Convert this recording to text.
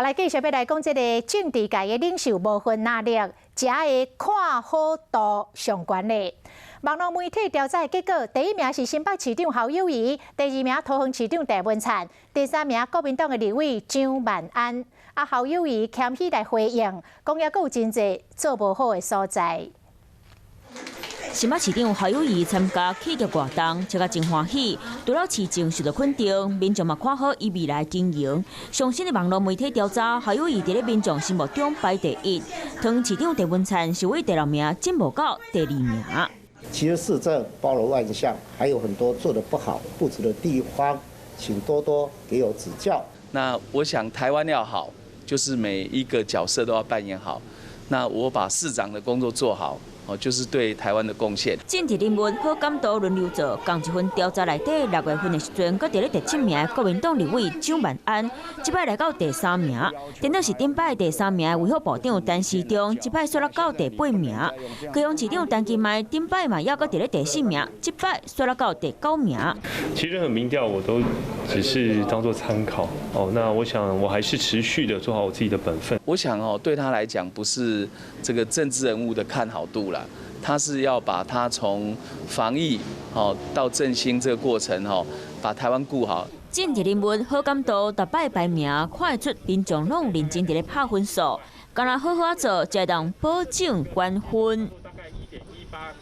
来继续要来讲这个政治界的领袖无分哪力，加的看好度上悬的。网络媒体调查结果，第一名是新北市长侯友宜，第二名桃园市长郑文灿，第三名国民党的立委张万安。侯友宜谦虚来回应，讲也有真侪做无好的所在。 新北市长侯友宜参加企业活动，吃甲真欢喜。除了市政受到肯定，民众嘛看好伊未来经营。上新的网络媒体调查，侯友宜伫咧民众心目中排第一，桃园市长郑文灿是位第6名，进无到第2名。其实市政包罗万象，还有很多做得不好、不足的地方，请多多给我指教。那我想台湾要好，就是每一个角色都要扮演好。那我把市长的工作做好。 就是对台湾的贡献。政治人物好感度轮流做，共一份调查内底6月份的时阵，搁伫咧第7名的国民党立委张万安，这摆来到第3名。顶到是顶摆第3名的卫福部长陈时中，这摆刷落到第8名。高雄市长陈其迈顶摆嘛要搁伫咧第4名，这摆刷落到第9名。其实任何民调我都只是当作参考哦。那我想我还是持续的做好我自己的本分。我想对他来讲不是这个政治人物的看好度啦。 他是要把他从防疫到振兴这个过程把台湾顾好。政治人物好感度逐摆排名，看得出民众拢认真伫咧拍分数，敢若好好做才能保证关分。